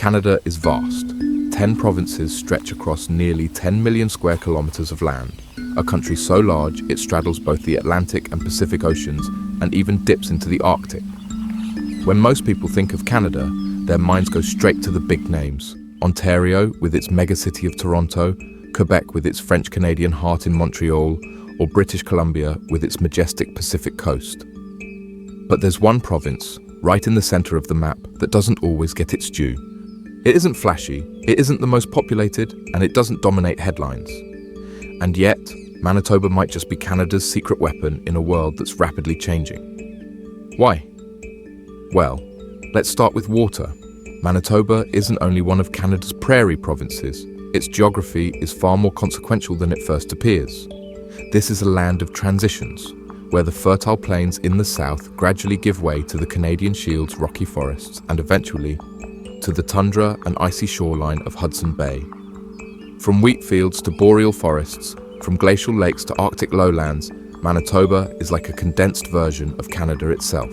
Canada is vast. 10 provinces stretch across nearly 10 million square kilometers of land, a country so large it straddles both the Atlantic and Pacific Oceans and even dips into the Arctic. When most people think of Canada, their minds go straight to the big names. Ontario with its megacity of Toronto, Quebec with its French-Canadian heart in Montreal, or British Columbia with its majestic Pacific coast. But there's one province, right in the center of the map, that doesn't always get its due. It isn't flashy, it isn't the most populated, and it doesn't dominate headlines. And yet, Manitoba might just be Canada's secret weapon in a world that's rapidly changing. Why? Well, let's start with water. Manitoba isn't only one of Canada's prairie provinces. Its geography is far more consequential than it first appears. This is a land of transitions, where the fertile plains in the south gradually give way to the Canadian Shield's rocky forests and eventually to the tundra and icy shoreline of Hudson Bay. From wheat fields to boreal forests, from glacial lakes to Arctic lowlands, Manitoba is like a condensed version of Canada itself.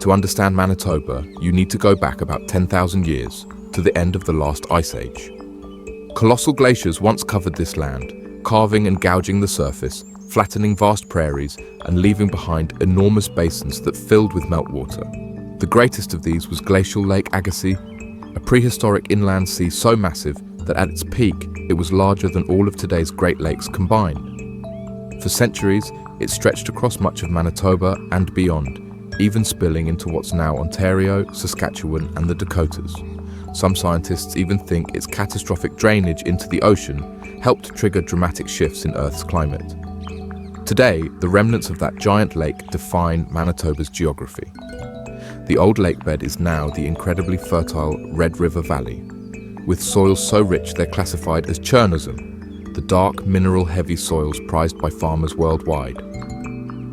To understand Manitoba, you need to go back about 10,000 years, to the end of the last ice age. Colossal glaciers once covered this land, carving and gouging the surface, flattening vast prairies, and leaving behind enormous basins that filled with meltwater. The greatest of these was Glacial Lake Agassiz, a prehistoric inland sea so massive that at its peak it was larger than all of today's Great Lakes combined. For centuries, it stretched across much of Manitoba and beyond, even spilling into what's now Ontario, Saskatchewan, and the Dakotas. Some scientists even think its catastrophic drainage into the ocean helped trigger dramatic shifts in Earth's climate. Today, the remnants of that giant lake define Manitoba's geography. The old lakebed is now the incredibly fertile Red River Valley, with soils so rich they're classified as Chernozem, the dark, mineral-heavy soils prized by farmers worldwide.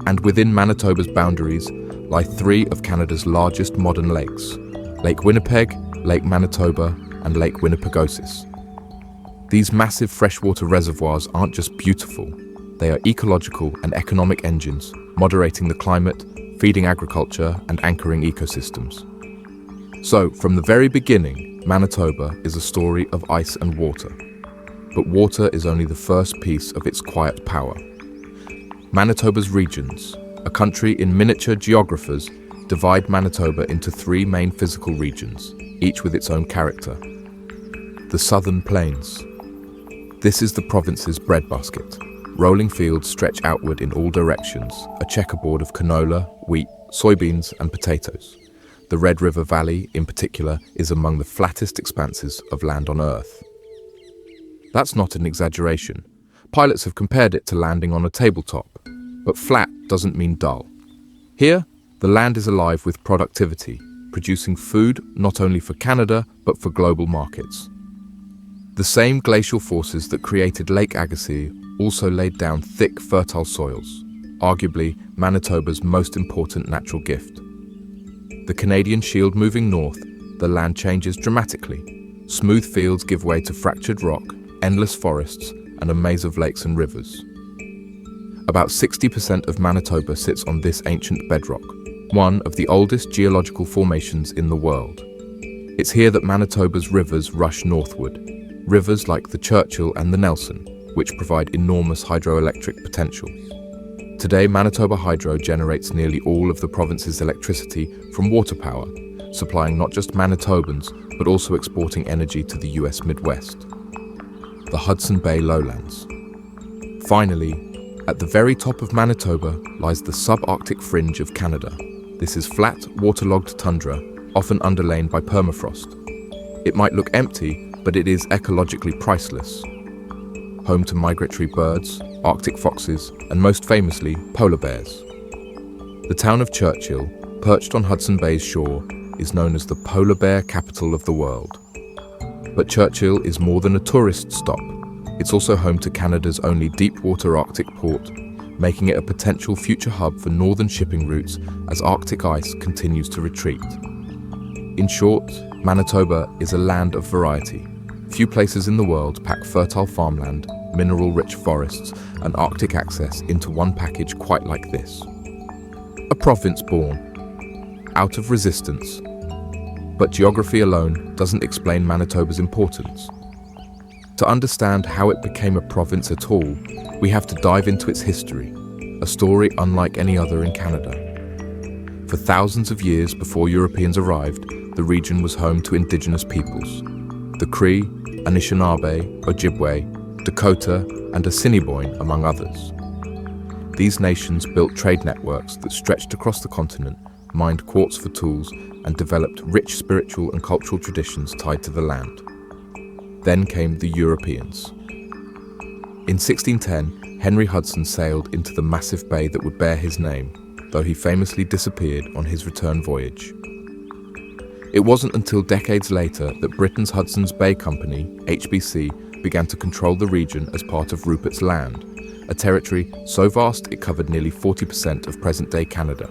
And within Manitoba's boundaries lie three of Canada's largest modern lakes: Lake Winnipeg, Lake Manitoba, and Lake Winnipegosis. These massive freshwater reservoirs aren't just beautiful, they are ecological and economic engines, moderating the climate, feeding agriculture, and anchoring ecosystems. So, from the very beginning, Manitoba is a story of ice and water. But water is only the first piece of its quiet power. Manitoba's regions, a country in miniature geographers, divide Manitoba into three main physical regions, each with its own character. The Southern Plains. This is the province's breadbasket. Rolling fields stretch outward in all directions, a checkerboard of canola, wheat, soybeans, and potatoes. The Red River Valley, in particular, is among the flattest expanses of land on Earth. That's not an exaggeration. Pilots have compared it to landing on a tabletop. But flat doesn't mean dull. Here, the land is alive with productivity, producing food not only for Canada, but for global markets. The same glacial forces that created Lake Agassiz also laid down thick, fertile soils, arguably Manitoba's most important natural gift. The Canadian Shield moving north, the land changes dramatically. Smooth fields give way to fractured rock, endless forests, and a maze of lakes and rivers. About 60% of Manitoba sits on this ancient bedrock, one of the oldest geological formations in the world. It's here that Manitoba's rivers rush northward, rivers like the Churchill and the Nelson, which provide enormous hydroelectric potential. Today, Manitoba Hydro generates nearly all of the province's electricity from water power, supplying not just Manitobans, but also exporting energy to the US Midwest. The Hudson Bay lowlands. Finally, at the very top of Manitoba lies the subarctic fringe of Canada. This is flat, waterlogged tundra, often underlain by permafrost. It might look empty, but it is ecologically priceless. Home to migratory birds, Arctic foxes, and most famously, polar bears. The town of Churchill, perched on Hudson Bay's shore, is known as the polar bear capital of the world. But Churchill is more than a tourist stop. It's also home to Canada's only deep-water Arctic port, making it a potential future hub for northern shipping routes as Arctic ice continues to retreat. In short, Manitoba is a land of variety. Few places in the world pack fertile farmland, mineral-rich forests, and Arctic access into one package quite like this. A province born out of resistance, But geography alone doesn't explain Manitoba's importance. To understand how it became a province at all, we have to dive into its history, a story unlike any other in Canada. For thousands of years before Europeans arrived, the region was home to indigenous peoples: the Cree, Anishinaabe, Ojibwe, Dakota, and Assiniboine, among others. These nations built trade networks that stretched across the continent, mined quartz for tools, and developed rich spiritual and cultural traditions tied to the land. Then came the Europeans. In 1610, Henry Hudson sailed into the massive bay that would bear his name, though he famously disappeared on his return voyage. It wasn't until decades later that Britain's Hudson's Bay Company, HBC, began to control the region as part of Rupert's Land, a territory so vast it covered nearly 40% of present-day Canada.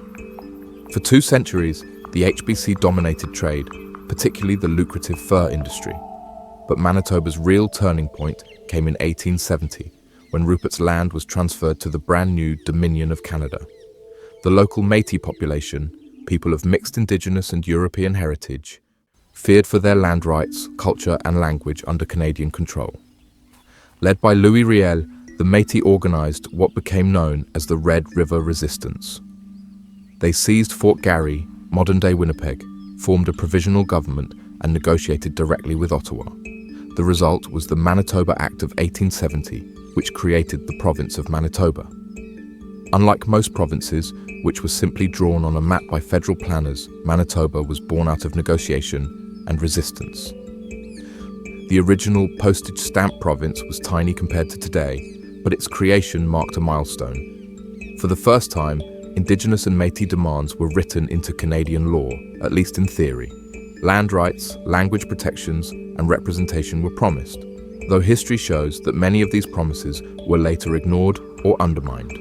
For 2 centuries, the HBC dominated trade, particularly the lucrative fur industry. But Manitoba's real turning point came in 1870, when Rupert's Land was transferred to the brand new Dominion of Canada. The local Métis population, people of mixed Indigenous and European heritage, feared for their land rights, culture and language under Canadian control. Led by Louis Riel, the Métis organized what became known as the Red River Resistance. They seized Fort Garry, modern-day Winnipeg, formed a provisional government and negotiated directly with Ottawa. The result was the Manitoba Act of 1870, which created the province of Manitoba. Unlike most provinces, which was simply drawn on a map by federal planners, Manitoba was born out of negotiation and resistance. The original postage stamp province was tiny compared to today, but its creation marked a milestone. For the first time, Indigenous and Métis demands were written into Canadian law, at least in theory. Land rights, language protections, and representation were promised, though history shows that many of these promises were later ignored or undermined.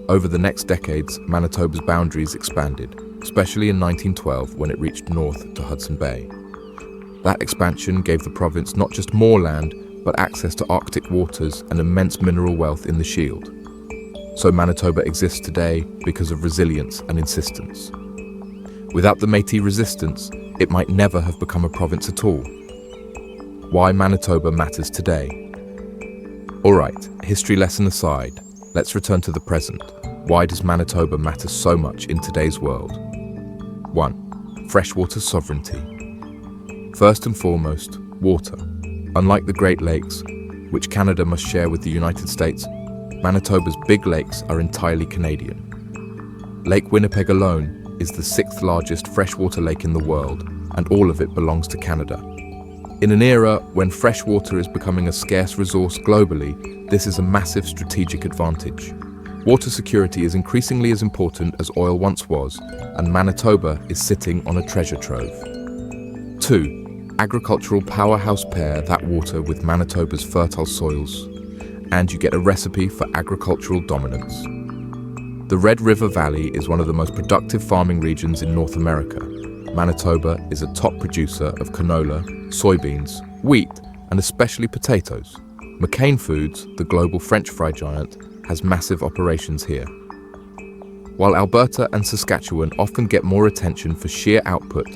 Over the next decades, Manitoba's boundaries expanded, especially in 1912 when it reached north to Hudson Bay. That expansion gave the province not just more land, but access to Arctic waters and immense mineral wealth in the Shield. So Manitoba exists today because of resilience and insistence. Without the Métis resistance, it might never have become a province at all. Why Manitoba matters today. Alright, history lesson aside, let's return to the present. Why does Manitoba matter so much in today's world? 1. Freshwater sovereignty. First and foremost, water. Unlike the Great Lakes, which Canada must share with the United States, Manitoba's big lakes are entirely Canadian. Lake Winnipeg alone is the 6th largest freshwater lake in the world, and all of it belongs to Canada. In an era when fresh water is becoming a scarce resource globally, this is a massive strategic advantage. Water security is increasingly as important as oil once was, and Manitoba is sitting on a treasure trove. 2. Agricultural powerhouse. Pair that water with Manitoba's fertile soils, and you get a recipe for agricultural dominance. The Red River Valley is one of the most productive farming regions in North America. Manitoba is a top producer of canola, soybeans, wheat, and especially potatoes. McCain Foods, the global French fry giant, has massive operations here. While Alberta and Saskatchewan often get more attention for sheer output,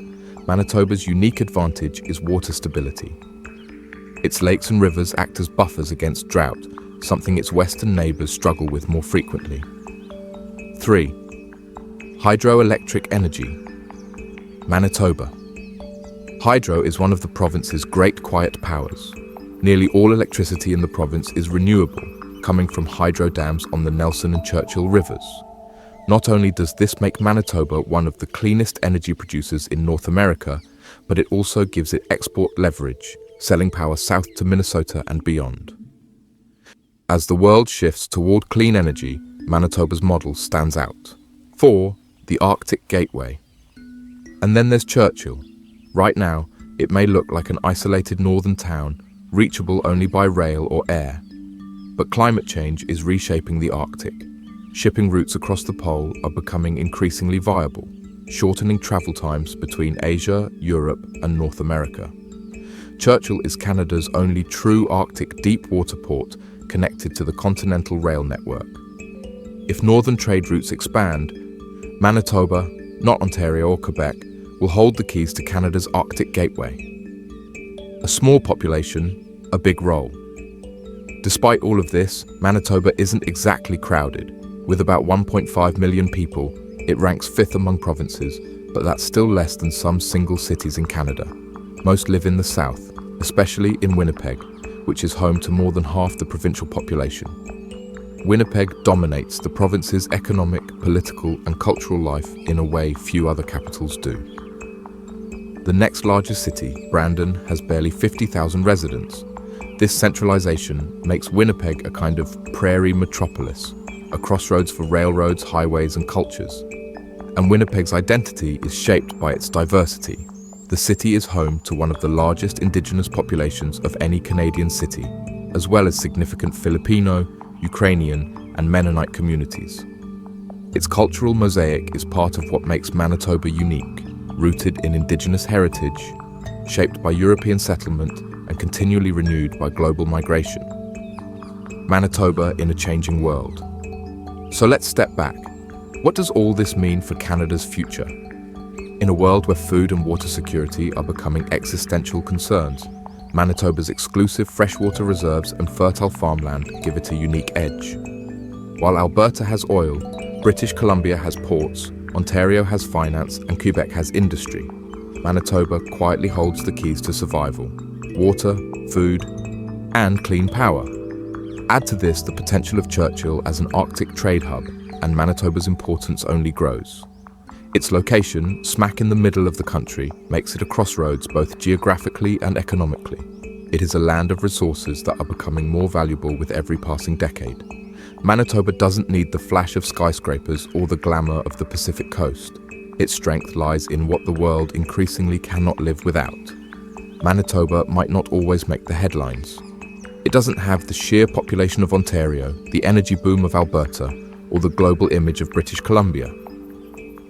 Manitoba's unique advantage is water stability. Its lakes and rivers act as buffers against drought, something its western neighbours struggle with more frequently. 3. Hydroelectric energy. Manitoba. Hydro is one of the province's great quiet powers. Nearly all electricity in the province is renewable, coming from hydro dams on the Nelson and Churchill rivers. Not only does this make Manitoba one of the cleanest energy producers in North America, but it also gives it export leverage, selling power south to Minnesota and beyond. As the world shifts toward clean energy, Manitoba's model stands out. 4. The Arctic Gateway. And then there's Churchill. Right now, it may look like an isolated northern town, reachable only by rail or air. But climate change is reshaping the Arctic. Shipping routes across the pole are becoming increasingly viable, shortening travel times between Asia, Europe, and North America. Churchill is Canada's only true Arctic deep water port connected to the continental rail network. If northern trade routes expand, Manitoba, not Ontario or Quebec, will hold the keys to Canada's Arctic gateway. A small population, a big role. Despite all of this, Manitoba isn't exactly crowded. With about 1.5 million people, it ranks 5th among provinces, but that's still less than some single cities in Canada. Most live in the south, especially in Winnipeg, which is home to more than half the provincial population. Winnipeg dominates the province's economic, political, and cultural life in a way few other capitals do. The next largest city, Brandon, has barely 50,000 residents. This centralization makes Winnipeg a kind of prairie metropolis, a crossroads for railroads, highways, and cultures. And Winnipeg's identity is shaped by its diversity. The city is home to one of the largest Indigenous populations of any Canadian city, as well as significant Filipino, Ukrainian, and Mennonite communities. Its cultural mosaic is part of what makes Manitoba unique, rooted in Indigenous heritage, shaped by European settlement, and continually renewed by global migration. Manitoba in a changing world. So let's step back. What does all this mean for Canada's future? In a world where food and water security are becoming existential concerns, Manitoba's exclusive freshwater reserves and fertile farmland give it a unique edge. While Alberta has oil, British Columbia has ports, Ontario has finance, and Quebec has industry, Manitoba quietly holds the keys to survival: water, food, and clean power. Add to this the potential of Churchill as an Arctic trade hub, and Manitoba's importance only grows. Its location, smack in the middle of the country, makes it a crossroads both geographically and economically. It is a land of resources that are becoming more valuable with every passing decade. Manitoba doesn't need the flash of skyscrapers or the glamour of the Pacific coast. Its strength lies in what the world increasingly cannot live without. Manitoba might not always make the headlines. It doesn't have the sheer population of Ontario, the energy boom of Alberta, or the global image of British Columbia.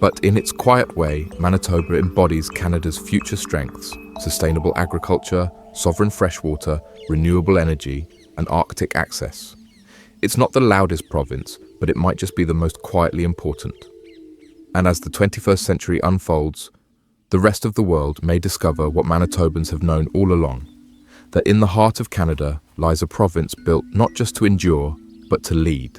But in its quiet way, Manitoba embodies Canada's future strengths: sustainable agriculture, sovereign freshwater, renewable energy, and Arctic access. It's not the loudest province, but it might just be the most quietly important. And as the 21st century unfolds, the rest of the world may discover what Manitobans have known all along: that in the heart of Canada lies a province built not just to endure, but to lead.